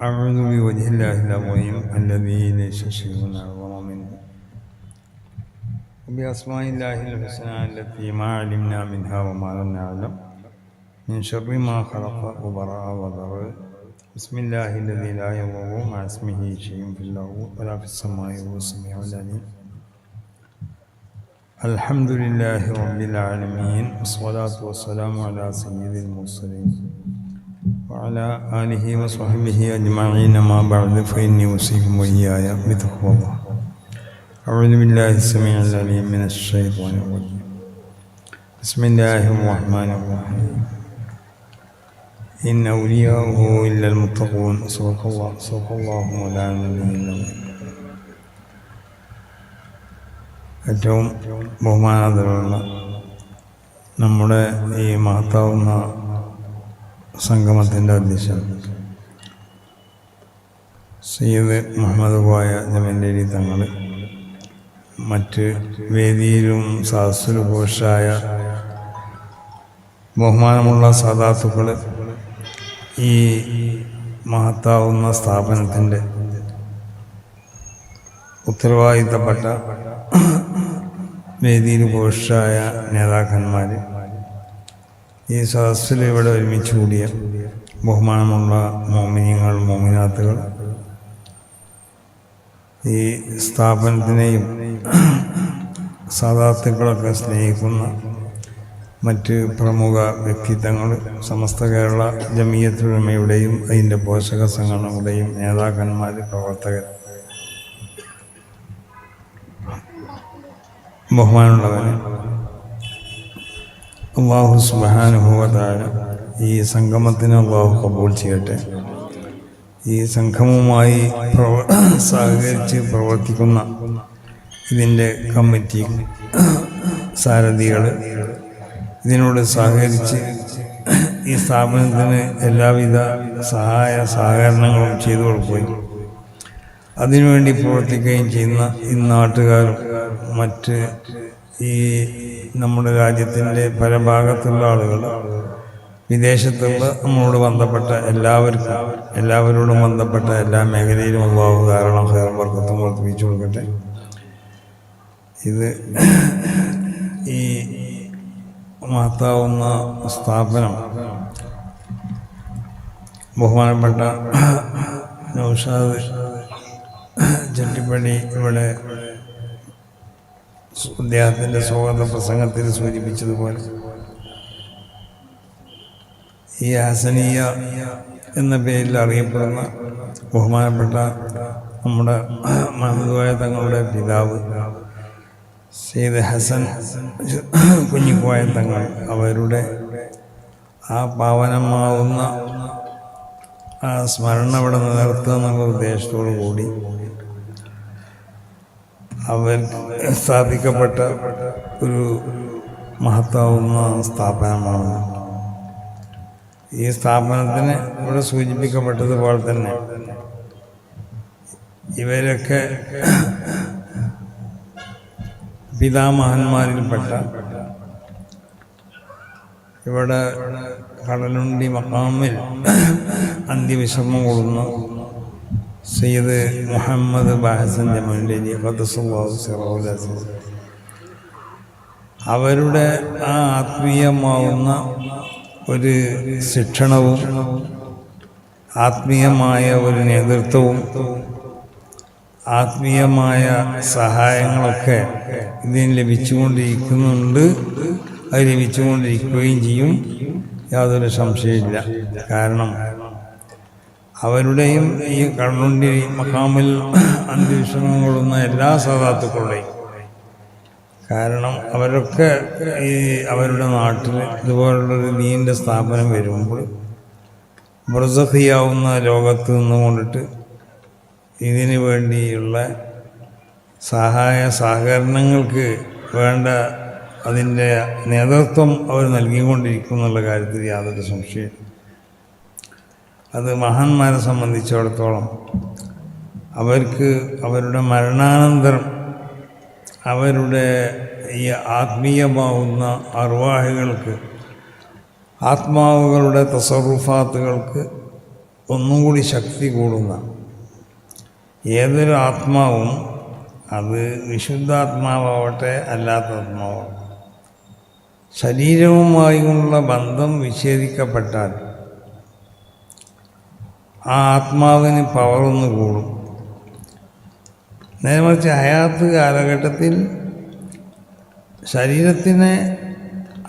أعوذ بوجه الله العظيم الذي ليس شيء أعظم منه وبأسماء الله الحسنى التي ما علمنا منها وما لم نعلم من شر ما خلق وبرأ وضر بسم الله الذي لا يضر مع اسمه شيء في الأرض ولا في السماء وهو السميع العليم. الحمد لله رب العالمين والصلاة والسلام على سيد المرسلين وعلى آله وصحبه أجمعين. ما بعد فإني أوصيكم وإياي بتقوى الله. أعوذ بالله السميع العليم من الشيطان الرجيم. بسم الله الرحمن الرحيم. إن أولياءه إلا المتقون. صدق الله مولانا العظيم. ഏറ്റവും ബഹുമാനാദരവുള്ള നമ്മുടെ ഈ മഹത്താവുന്ന സംഗമത്തിൻ്റെ അധ്യക്ഷൻ സയ്യിദ് മുഹമ്മദ് കോയ ജമീലി തങ്ങൾ, മറ്റ് വേദിയിലും സദസ്സിലും ഘോഷായ ബഹുമാനമുള്ള സാദാത്തുക്കൾ, ഈ മഹത്താവുന്ന സ്ഥാപനത്തിൻ്റെ ഉത്തരവാദിത്തപ്പെട്ട വേദിയിൽ ഘോഷായ നേതാക്കന്മാർ, ഈ സദസ്സിൽ ഇവിടെ ഒരുമിച്ച് കൂടിയ ബഹുമാനമുള്ള മോമിനിയങ്ങൾ, മോമിനാത്തുകൾ, ഈ സ്ഥാപനത്തിനെയും സാദാത്തുക്കളൊക്കെ സ്നേഹിക്കുന്ന മറ്റ് പ്രമുഖ വ്യക്തിത്വങ്ങൾ, സമസ്ത കേരള ജമിയത്തുൽ ഉലമയുടെയും അതിൻ്റെ പോഷക സംഘടനകളുടെയും നേതാക്കന്മാർ, പ്രവർത്തകർ, ബഹുമാനമുള്ളവരെ, അല്ലാഹു സുബ്ഹാനഹു വ തആല ഈ സംഗമത്തിന് അല്ലാഹു കബൂൽ ചെയ്യട്ടെ. ഈ സംഗമവുമായി സഹകരിച്ച് പ്രവർത്തിക്കുന്ന ഇതിൻ്റെ കമ്മിറ്റി സാരഥികൾ, ഇതിനോട് സഹകരിച്ച് ഈ സ്ഥാപനത്തിന് എല്ലാവിധ സഹായ സഹകരണങ്ങളും ചെയ്തു കൊടുക്കുകയും അതിനുവേണ്ടി പ്രവർത്തിക്കുകയും ചെയ്യുന്ന ഈ നാട്ടുകാരും മറ്റ് ഈ നമ്മുടെ രാജ്യത്തിൻ്റെ പല ഭാഗത്തുള്ള ആളുകൾ, വിദേശത്തുള്ള നമ്മളോട് ബന്ധപ്പെട്ട എല്ലാവരോടും ബന്ധപ്പെട്ട എല്ലാ മേഖലയിലും അല്ലാഹു ധാരാളം ഖൈറും ബർക്കത്തും വർദ്ധിപ്പിച്ചു കൊടുക്കട്ടെ. ഇത് ഈ മഹത്താവുന്ന സ്ഥാപനം ബഹുമാനപ്പെട്ട നൗഷാദ് ചെട്ടിപ്പള്ളി ഇവിടെ അദ്ദേഹത്തിൻ്റെ സ്വാഗത പ്രസംഗത്തിൽ സൂചിപ്പിച്ചതുപോലെ ഈ ഹസനിയ എന്ന പേരിൽ അറിയപ്പെടുന്ന ബഹുമാനപ്പെട്ട നമ്മുടെ മുഹമ്മദ് കോയ തങ്ങളുടെ പിതാവ് സയ്യിദ് ഹസൻ കുഞ്ഞിക്കോയ തങ്ങൾ, അവരുടെ ആ പാവനമാവുന്ന ആ സ്മരണ ഇവിടെ നിലനിർത്തുക എന്നുള്ള ഉദ്ദേശത്തോടു കൂടി അവർ സ്ഥാപിക്കപ്പെട്ട ഒരു മഹത്താവുന്ന സ്ഥാപനമാണ്. ഈ സ്ഥാപനത്തിന് ഇവിടെ സൂചിപ്പിക്കപ്പെട്ടതുപോലെ തന്നെ ഇവരൊക്കെ പിതാമഹന്മാരിൽപ്പെട്ട, ഇവിടെ കടലുണ്ടി മഖാമിൽ അന്ത്യവിശ്രമം കൊള്ളുന്ന സയ്യിദ് മുഹമ്മദ് ബാഹസൻ ജമീലി ഖദ്ദസല്ലാഹു സിറഹുൽ അസീസ്, അവരുടെ ആ ആത്മീയമാവുന്ന ഒരു ശിക്ഷണവും ആത്മീയമായ ഒരു നേതൃത്വവും ആത്മീയമായ സഹായങ്ങളൊക്കെ ഇതിന് ലഭിച്ചുകൊണ്ടിരിക്കുന്നുണ്ട്. അത് ലഭിച്ചുകൊണ്ടിരിക്കുകയും ചെയ്യും, യാതൊരു സംശയമില്ല. കാരണം അവരുടെയും ഈ കടലുണ്ടി മഖാമിൽ അന്ത്യവിശ്രമം കൊള്ളുന്ന എല്ലാ സാദാത്തുക്കളുടെയും, കാരണം അവരൊക്കെ ഈ അവരുടെ നാട്ടിൽ ഇതുപോലുള്ളൊരു ദീനിൻ്റെ സ്ഥാപനം വരുമ്പോൾ ബർസഖിയാവുന്ന ലോകത്ത് നിന്നുകൊണ്ടിട്ട് ഇതിനു വേണ്ടിയുള്ള സഹായ സഹകരണങ്ങൾക്ക് വേണ്ട അതിൻ്റെ നേതൃത്വം അവർ നൽകിക്കൊണ്ടിരിക്കും എന്നുള്ള കാര്യത്തിൽ യാതൊരു സംശയം. അത് മഹാന്മാരെ സംബന്ധിച്ചിടത്തോളം അവർക്ക് അവരുടെ മരണാനന്തരം അവരുടെ ഈ ആത്മീയമാവുന്ന അർവാഹികൾക്ക് ആത്മാവുകളുടെ തസറുഫാത്തുകൾക്ക് ഒന്നുകൂടി ശക്തി കൂടുന്ന ഏതൊരു ആത്മാവും, അത് വിശുദ്ധാത്മാവട്ടെ അല്ലാത്ത ആത്മാവാണ്, ശരീരവുമായുള്ള ബന്ധം വിച്ഛേദിക്കപ്പെട്ടാൽ ആ ആത്മാവിന് പവറൊന്ന് കൂടും. നേരെ മറിച്ച് ഹയാത്ത് കാലഘട്ടത്തിൽ ശരീരത്തിനെ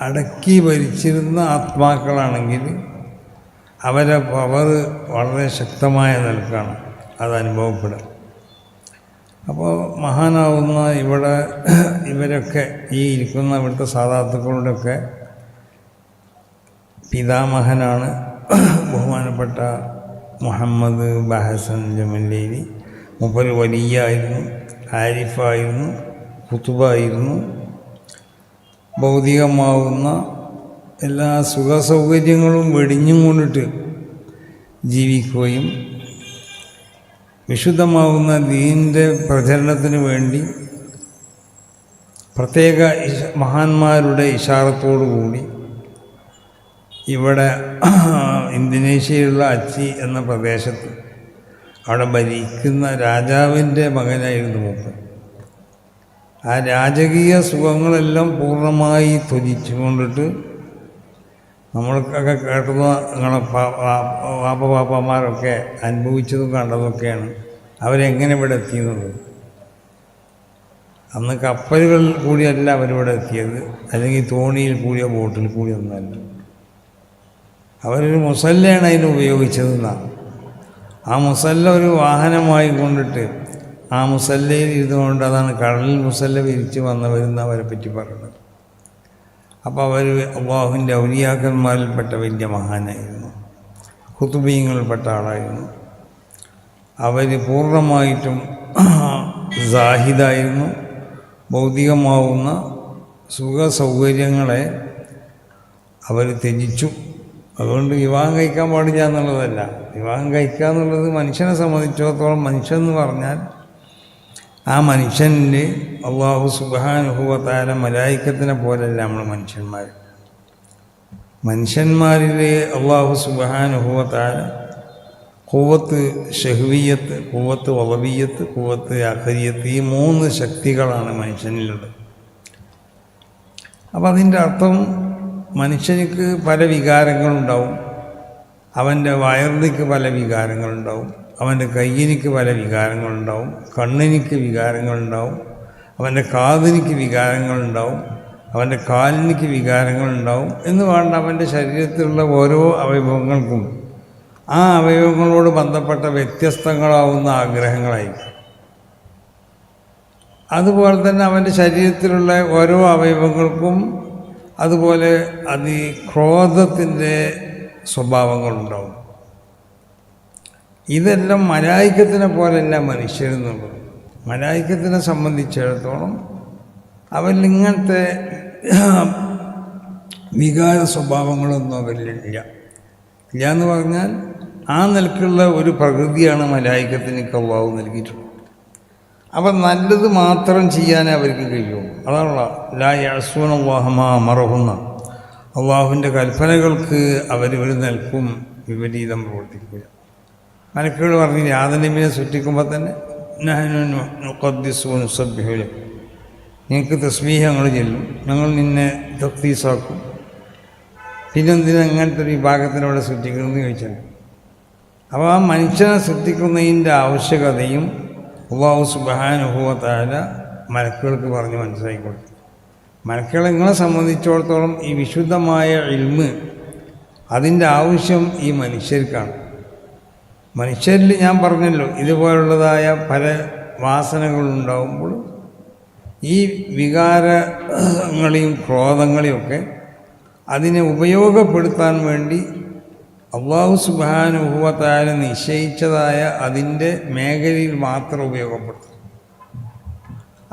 അടക്കി ഭരിച്ചിരുന്ന ആത്മാക്കളാണെങ്കിൽ അവരെ പവർ വളരെ ശക്തമായ നിലക്കാണ് അത് അനുഭവപ്പെടുക. അപ്പോൾ മഹാനാവുന്ന ഇവരൊക്കെ ഈ ഇരിക്കുന്ന ഇവിടുത്തെ സാദാത്തുക്കളുടെയൊക്കെ പിതാമഹനാണ് ബഹുമാനപ്പെട്ട മുഹമ്മദ് ബഹസൻ ജമലൈലി. മൂപ്പര് വലിയായിരുന്നു, ആരിഫായിരുന്നു, കുത്തുബായിരുന്നു. ഭൗതികമാവുന്ന എല്ലാ സുഖസൗകര്യങ്ങളും വെടിഞ്ഞും കൊണ്ടിട്ട് ജീവിക്കുകയും വിശുദ്ധമാവുന്ന ദീനിൻ്റെ പ്രചരണത്തിന് വേണ്ടി പ്രത്യേക മഹാന്മാരുടെ ഇഷാറത്തോടു കൂടി ഇവിടെ ഇന്തോനേഷ്യയിലുള്ള അച്ചി എന്ന പ്രദേശത്ത് അവിടെ ഭരിക്കുന്ന രാജാവിൻ്റെ മകനായിരുന്നു മൂപ്പൻ. ആ രാജകീയ സുഖങ്ങളെല്ലാം പൂർണ്ണമായി ത്യജിച്ചു കൊണ്ടിട്ട് നമ്മൾക്കൊക്കെ കേട്ടുന്ന നിങ്ങളെ വാപ്പമാരൊക്കെ അനുഭവിച്ചതും കണ്ടതൊക്കെയാണ് അവരെങ്ങനെ ഇവിടെ എത്തിയെന്നുള്ളത്. അന്ന് കപ്പലുകളിൽ കൂടിയല്ല അവരിവിടെ എത്തിയത്, അല്ലെങ്കിൽ തോണിയിൽ കൂടിയോ ബോട്ടിൽ കൂടിയോ ഒന്നുമല്ല. അവരൊരു മുസല്ലയാണ് അതിന് ഉപയോഗിച്ചതെന്നാണ്. ആ മുസല്ല ഒരു വാഹനമായി കൊണ്ടിട്ട് ആ മുസല്ലയിൽ ഇരുന്നുകൊണ്ട്, അതാണ് കടലിൽ മുസല്ല വിരിച്ച് വന്നവരെന്ന് അവരെ പറ്റി പറയുന്നത്. അപ്പോൾ അവർ അള്ളാഹുവിൻ്റെ ഔലിയാക്കന്മാരിൽപ്പെട്ട വലിയ മഹാനായിരുന്നു, ഖുതുബീങ്ങളിൽപ്പെട്ട ആളായിരുന്നു. അവർ പൂർണ്ണമായിട്ടും സാഹിദായിരുന്നു. ഭൗതികമാവുന്ന സുഖ സൗകര്യങ്ങളെ അവർ ത്യജിച്ചു. അതുകൊണ്ട് വിവാഹം കഴിക്കാൻ പാടില്ല എന്നുള്ളതല്ല. വിവാഹം കഴിക്കുക എന്നുള്ളത് മനുഷ്യനെ സംബന്ധിച്ചിടത്തോളം, മനുഷ്യൻ എന്ന് പറഞ്ഞാൽ ആ മനുഷ്യൻ്റെ അള്ളാഹു സുബ്ഹാനഹു വ തആല മലായിക്കത്തിനെ പോലെയല്ല നമ്മൾ മനുഷ്യന്മാർ. മനുഷ്യന്മാരിൽ അള്ളാഹു സുബ്ഹാനഹു വ തആല ഖുവ്വത്ത് ഷഹ്വിയ്യത്ത്, ഖുവ്വത്ത് വളബിയ്യത്ത്, ഖുവ്വത്ത് അഖരിയത്ത്, ഈ 3 ശക്തികളാണ് മനുഷ്യനിലുള്ളത്. അപ്പം അതിൻ്റെ അർത്ഥം മനുഷ്യനിക്ക് പല വികാരങ്ങളുണ്ടാവും. അവൻ്റെ വയറിനിക്ക് പല വികാരങ്ങളുണ്ടാവും, അവൻ്റെ കയ്യിനിക്ക് പല വികാരങ്ങളുണ്ടാവും, കണ്ണിനിക്ക് വികാരങ്ങളുണ്ടാവും, അവൻ്റെ കാതിനിക്ക് വികാരങ്ങളുണ്ടാവും, അവൻ്റെ കാലിനിക്ക് വികാരങ്ങളുണ്ടാവും എന്ന് വേണ്ട. അവൻ്റെ ശരീരത്തിലുള്ള ഓരോ അവയവങ്ങൾക്കും ആ അവയവങ്ങളോട് ബന്ധപ്പെട്ട വ്യത്യസ്തങ്ങളാവുന്ന ആഗ്രഹങ്ങളായിരിക്കും. അതുപോലെ തന്നെ അവൻ്റെ ശരീരത്തിലുള്ള ഓരോ അവയവങ്ങൾക്കും അതുപോലെ ക്രോധത്തിൻ്റെ സ്വഭാവങ്ങളുണ്ടാവും. ഇതെല്ലാം മലായിക്കത്തിനെ പോലെയല്ല മനുഷ്യരെന്നുള്ളത്. മലായിക്കത്തിനെ സംബന്ധിച്ചിടത്തോളം അവരിൽ ഇങ്ങനത്തെ വികാര സ്വഭാവങ്ങളൊന്നും അവരിലില്ല. ഇല്ല എന്ന് പറഞ്ഞാൽ ആ നിലക്കുള്ള ഒരു പ്രകൃതിയാണ് മലായിക്കത്തിന് അല്ലാഹു നൽകിയിട്ടുള്ളത്. അപ്പം നല്ലത് മാത്രം ചെയ്യാനേ അവർക്ക് കഴിയുള്ളൂ. അതാണല്ലോ ലാ യഅ്സൂന അല്ലാഹ മാ അമറഹുന്ന, അള്ളാഹുവിൻ്റെ കൽപ്പനകൾക്ക് അവർ ഒരു നിൽക്കും വിപരീതം പ്രവർത്തിക്കുക. മലക്കുകൾ പറഞ്ഞില്ല, ആദം നബിയെ സൃഷ്ടിക്കുമ്പോൾ തന്നെ നഹ്നു നുഖദ്ദിസു വനുസബ്ബിഹു ലക, നിങ്ങൾക്ക് തസ്ബീഹ് ഞങ്ങൾ ചെല്ലും, ഞങ്ങൾ നിന്നെ തഖ്ദീസാക്കും. പിന്നെന്തിനാ അങ്ങനത്തെ ഒരു വിഭാഗത്തിനോട് സൃഷ്ടിക്കണമെന്ന് ചോദിച്ചാൽ, അപ്പോൾ ആ മനുഷ്യനെ സൃഷ്ടിക്കുന്നതിൻ്റെ ആവശ്യകതയും അല്ലാഹു സുബ്ഹാനഹു വ തആല മലക്കുകൾക്ക് പറഞ്ഞ് മനസ്സിലാക്കി കൊടുത്തു. മലക്കുകളെ നിങ്ങളെ സംബന്ധിച്ചിടത്തോളം ഈ വിശുദ്ധമായ ഇൽമ് അതിൻ്റെ ആവശ്യം ഈ മനുഷ്യർക്കാണ്. മനുഷ്യരിൽ ഞാൻ പറഞ്ഞല്ലോ ഇതുപോലുള്ളതായ പല വാസനകളുണ്ടാകുമ്പോൾ ഈ വികാരങ്ങളെയും ക്രോധങ്ങളെയൊക്കെ അതിനെ ഉപയോഗപ്പെടുത്താൻ വേണ്ടി അല്ലാഹു സുബ്ഹാനഹു വ തആല നിശ്ചയിച്ചതായ അതിൻ്റെ മേഖലയിൽ മാത്രം ഉപയോഗപ്പെടുത്തും.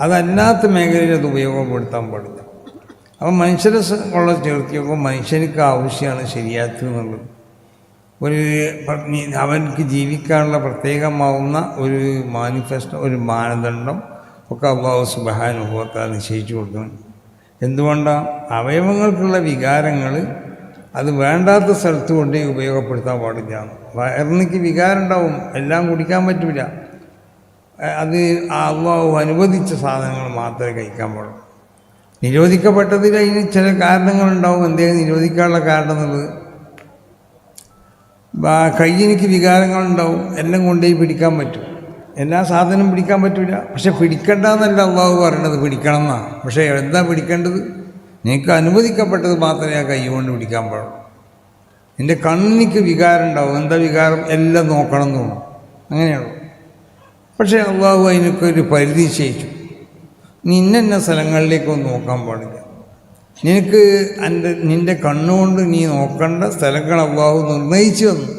അതല്ലാത്ത മേഖലയിൽ അത് ഉപയോഗപ്പെടുത്താൻ പാടില്ല. അപ്പം മനുഷ്യരെ ഉള്ള ചേർത്തിയൊക്കെ മനുഷ്യർക്ക് ആവശ്യമാണ് ശരിയാത്ത് എന്നുള്ളത്. അവർക്ക് ജീവിക്കാനുള്ള പ്രത്യേകമാവുന്ന ഒരു മാനിഫെസ്റ്റോ, ഒരു മാനദണ്ഡം ഒക്കെ അല്ലാഹു സുബ്ഹാനഹു വ തആല നിശ്ചയിച്ചു കൊടുക്കണം. എന്തുകൊണ്ടാണ്? അവയവങ്ങൾക്കുള്ള വികാരങ്ങൾ അത് വേണ്ടാത്ത സ്ഥലത്ത് കൊണ്ട് ഉപയോഗപ്പെടുത്താൻ പാടില്ല. വയറിനേക്ക് വികാരം ഉണ്ടാവും, എല്ലാം കുടിക്കാൻ പറ്റില്ല. അത് അള്ളാഹു അനുവദിച്ച സാധനങ്ങൾ മാത്രമേ കഴിക്കാൻ പാടുള്ളൂ. നിരോധിക്കപ്പെട്ടതിൽ അതിന് ചില കാരണങ്ങളുണ്ടാവും. എന്തെങ്കിലും നിരോധിക്കാനുള്ള കാരണം എന്നുള്ളത്, കയ്യിനിക്ക് വികാരങ്ങളുണ്ടാവും, എല്ലാം കൊണ്ടുപോയി പിടിക്കാൻ പറ്റും, എല്ലാ സാധനവും പിടിക്കാൻ പറ്റില്ല. പക്ഷെ പിടിക്കണ്ടെന്നല്ല അള്ളാഹു പറയണത്, പിടിക്കണം എന്നാണ്. പക്ഷേ എന്താ പിടിക്കേണ്ടത്? നിനക്ക് അനുവദിക്കപ്പെട്ടത് മാത്രമേ ആ കൈ കൊണ്ട് പിടിക്കാൻ പാടുള്ളൂ. നിൻ്റെ കണ്ണിക്ക് വികാരം ഉണ്ടാവും. എന്താ വികാരം? എല്ലാം നോക്കണം എന്ന് തോന്നും, അങ്ങനെയുള്ളൂ. പക്ഷേ അള്ളാഹു അതിനൊക്കെ ഒരു പരിധി നിശ്ചയിച്ചു. നീ ഇന്ന സ്ഥലങ്ങളിലേക്കൊന്നും നോക്കാൻ പാടില്ല. നിനക്ക് നിൻ്റെ കണ്ണുകൊണ്ട് നീ നോക്കേണ്ട സ്ഥലങ്ങൾ അള്ളാഹു നിർണയിച്ചു തന്നു.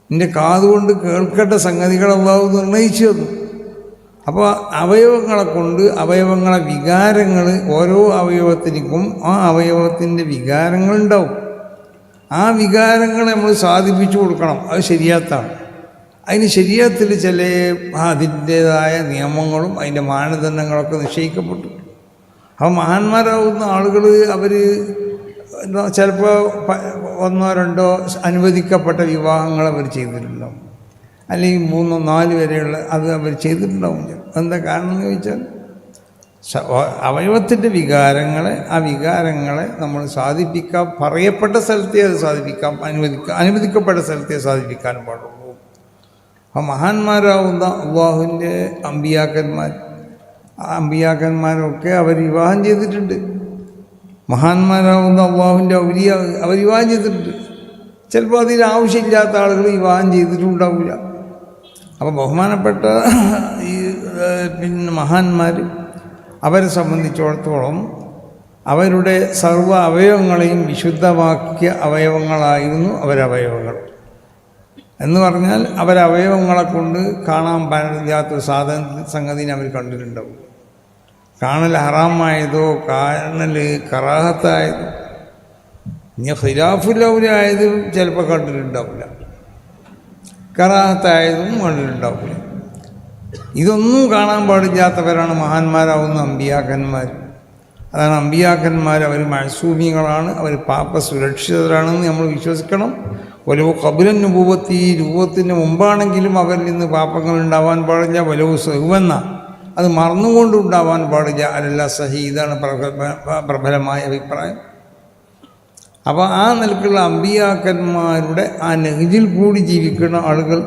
നിൻ്റെ കാതുകൊണ്ട് കേൾക്കേണ്ട സംഗതികൾ അള്ളാഹു നിർണയിച്ചു തന്നു. അപ്പോൾ അവയവങ്ങളെ കൊണ്ട് അവയവങ്ങളെ വികാരങ്ങൾ, ഓരോ അവയവത്തിനും ആ അവയവത്തിൻ്റെ വികാരങ്ങളുണ്ടാവും. ആ വികാരങ്ങൾ നമ്മൾ സാധിപ്പിച്ചു കൊടുക്കണം. അത് ശരിയാത്താണ്. അതിന് ശരീരത്തിൽ ചില അതിൻ്റേതായ നിയമങ്ങളും അതിൻ്റെ മാനദണ്ഡങ്ങളൊക്കെ നിശ്ചയിക്കപ്പെട്ടു. അപ്പോൾ മഹാന്മാരാകുന്ന ആളുകൾ അവർ ചിലപ്പോൾ 1 2 അനുവദിക്കപ്പെട്ട വിവാഹങ്ങൾ അവർ ചെയ്തിട്ടുണ്ടാവും, അല്ലെങ്കിൽ 3 4 വരെയുള്ള അത് അവർ ചെയ്തിട്ടുണ്ടാവും. എന്താ കാരണം എന്ന് ചോദിച്ചാൽ അവയവത്തിൻ്റെ വികാരങ്ങളെ, ആ വികാരങ്ങളെ നമ്മൾ സാധിപ്പിക്കാൻ പറയപ്പെട്ട സ്ഥലത്തെ അത് സാധിപ്പിക്കാം, അനുവദിക്കപ്പെട്ട സ്ഥലത്തെ സാധിപ്പിക്കാനും പാടുള്ളൂ. ആ മഹാന്മാരാവുന്ന അള്ളാഹുവിൻ്റെ അമ്പിയാക്കന്മാരൊക്കെ അവർ വിവാഹം ചെയ്തിട്ടുണ്ട്. മഹാന്മാരാവുന്ന അള്ളാഹുവിൻ്റെ ഔലിയ അവർ വിവാഹം ചെയ്തിട്ടുണ്ട്. ചിലപ്പോൾ അതിന് ആവശ്യമില്ലാത്ത ആളുകൾ വിവാഹം ചെയ്തിട്ടുണ്ടാവില്ല. അപ്പോൾ ബഹുമാനപ്പെട്ട ഈ മഹാന്മാർ, അവരെ സംബന്ധിച്ചിടത്തോളം അവരുടെ സർവ്വ അവയവങ്ങളെയും വിശുദ്ധമാക്കിയ അവയവങ്ങളായിരുന്നു അവരവയവങ്ങൾ. എന്ന് പറഞ്ഞാൽ അവരവയവങ്ങളെ കൊണ്ട് കാണാൻ പാടില്ലാത്തൊരു സംഗതിനെ അവർ കണ്ടിട്ടുണ്ടാവും. കാണൽ ഹറാമായതോ കാണൽ കറാഹത്തായതോ ഇനി ഖിലാഫുല്ലൗലായതും ചിലപ്പോൾ കണ്ടിട്ടുണ്ടാവില്ല, കറാഹത്തായതും കണ്ടിട്ടുണ്ടാവില്ല. ഇതൊന്നും കാണാൻ പാടില്ലാത്തവരാണ് മഹാന്മാരാവുന്ന അമ്പിയാക്കന്മാർ. അതാണ് അമ്പിയാക്കന്മാർ. അവർ മഅ്സൂമികളാണ്, അവർ പാപ സുരക്ഷിതരാണെന്ന് നമ്മൾ വിശ്വസിക്കണം. വലവ് ഖബുലൻ നുബുവത്തി, രൂപത്തിന് മുമ്പാണെങ്കിലും അവരിൽ നിന്ന് പാപങ്ങൾ ഉണ്ടാവാൻ പാടില്ല. വലവ് സഹുവെന്ന, അത് മറന്നുകൊണ്ടുണ്ടാവാൻ പാടില്ല. അല്ല സഹി, ഇതാണ് പ്രബലമായ അഭിപ്രായം. അപ്പോൾ ആ നിലക്കുള്ള അമ്പിയാക്കന്മാരുടെ ആ നെഹ്ജിൽ കൂടി ജീവിക്കുന്ന ആളുകൾ,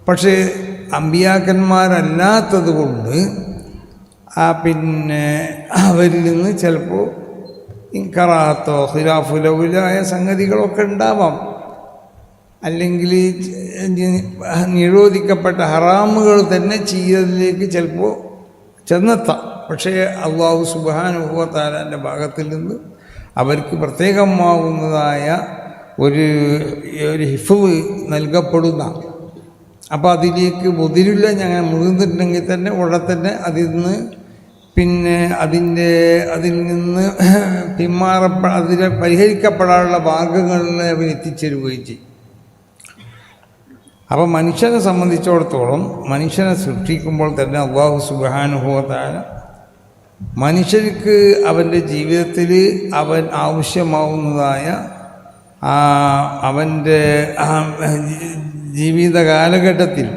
പക്ഷേ അമ്പിയാക്കന്മാരല്ലാത്തത് കൊണ്ട് പിന്നെ അവരിൽ നിന്ന് ചിലപ്പോൾ കറാഹത്തോ ഖിലാഫുലൗലായ സംഗതികളൊക്കെ ഉണ്ടാവാം. അല്ലെങ്കിൽ നിരോധിക്കപ്പെട്ട ഹറാമുകൾ തന്നെ ചെയ്തതിലേക്ക് ചിലപ്പോൾ ചെന്നെത്താം. പക്ഷേ അല്ലാഹു സുബ്ഹാനഹു വ തആലയുടെ ഭാഗത്തിൽ നിന്ന് അവർക്ക് പ്രത്യേകമാവുന്നതായ ഒരു ഹിഫ്ള് നൽകപ്പെടുന്ന, അപ്പോൾ അതിലേക്ക് മുതിരില്ല. ഞങ്ങൾ മുതിർന്നിട്ടുണ്ടെങ്കിൽ തന്നെ ഉടനെ തന്നെ അതിൽ നിന്ന് അതിൽ നിന്ന് അതിനെ പരിഹരിക്കപ്പെടാനുള്ള മാർഗങ്ങളിൽ അവർ എത്തിച്ചേരുകയും ചെയ്യും. അപ്പോൾ മനുഷ്യനെ സംബന്ധിച്ചിടത്തോളം മനുഷ്യനെ സൃഷ്ടിക്കുമ്പോൾ തന്നെ അല്ലാഹു സുബ്ഹാനഹു വ തആല മനുഷ്യർക്ക് അവൻ്റെ ജീവിതത്തിൽ അവൻ ആവശ്യമാവുന്നതായ അവൻ്റെ ജീവിത കാലഘട്ടത്തിൽ,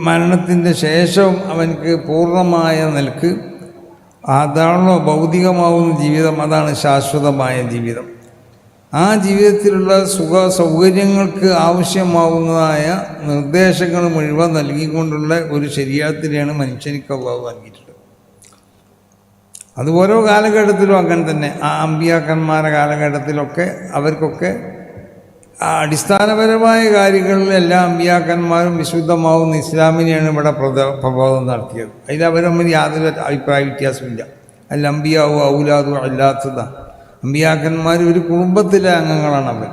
മരണത്തിൻ്റെ ശേഷം അവനക്ക് പൂർണ്ണമായ നിലക്ക് അതാണല്ലോ ഭൗതികമാവുന്ന ജീവിതം, അതാണ് ശാശ്വതമായ ജീവിതം. ആ ജീവിതത്തിലുള്ള സുഖ സൗകര്യങ്ങൾക്ക് ആവശ്യമാവുന്നതായ നിർദ്ദേശങ്ങൾ മുഴുവൻ നൽകിക്കൊണ്ടുള്ള ഒരു ശരീഅത്തിനെയാണ് മനുഷ്യനിക്ക് അല്ലാഹു നൽകിയിട്ടുള്ളത്. അത് ഓരോ കാലഘട്ടത്തിലും അങ്ങനെ തന്നെ. ആ അമ്പിയാക്കന്മാരുടെ കാലഘട്ടത്തിലൊക്കെ അവർക്കൊക്കെ അടിസ്ഥാനപരമായ കാര്യങ്ങളിൽ എല്ലാ അമ്പിയാക്കന്മാരും വിശുദ്ധമാവുന്ന ഇസ്ലാമിനെയാണ് ഇവിടെ പ്രബോധനം നടത്തിയത്. അതിൽ അവർ തമ്മിൽ യാതൊരു അഭിപ്രായ വ്യത്യാസമില്ല. അല്ല അമ്പിയാവും ഔലാദും അല്ലാത്തതാണ്. അമ്പിയാക്കന്മാർ ഒരു കുടുംബത്തിലെ അംഗങ്ങളാണ്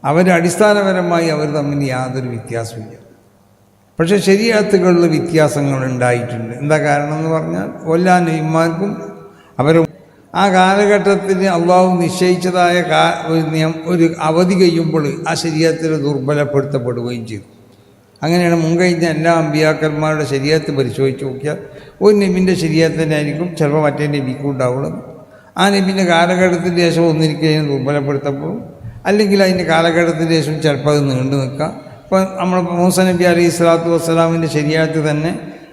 അവർ അടിസ്ഥാനപരമായി അവർ തമ്മിൽ യാതൊരു വ്യത്യാസമില്ല. പക്ഷേ ശരീഅത്തുകളിൽ വ്യത്യാസങ്ങൾ ഉണ്ടായിട്ടുണ്ട്. എന്താ കാരണം എന്ന് പറഞ്ഞാൽ എല്ലാ നബിമാർക്കും അവർ ആ കാലഘട്ടത്തിൽ അള്ളാഹു നിശ്ചയിച്ചതായ ഒരു അവധി കഴിയുമ്പോൾ ആ ശരീഅത്തിൽ ദുർബലപ്പെടുത്തപ്പെടുകയും ചെയ്തു. അങ്ങനെയാണ് മുൻകഴിഞ്ഞ എല്ലാ അമ്പിയാക്കന്മാരുടെ ശരീഅത്ത് പരിശോധിച്ച് നോക്കിയാൽ ഒരു നബിൻ്റെ ശരീഅത്ത് തന്നെ ആയിരിക്കും ചിലപ്പോൾ മറ്റേ നബിക്കും ഉണ്ടാവുള്ളത്. ആ നബിൻ്റെ കാലഘട്ടത്തിന് ശേഷം ഒന്നിരിക്കലും ദുർബലപ്പെടുത്തപ്പെടും, അല്ലെങ്കിൽ അതിൻ്റെ കാലഘട്ടത്തിന് ശേഷം ചിലപ്പോൾ അത് നീണ്ടു നിൽക്കാം. ഇപ്പോൾ നമ്മൾ മൂസ നബി അലൈഹി സ്വലാത്തു വസ്സലാമിൻ്റെ ശരീഅത്ത് തന്നെ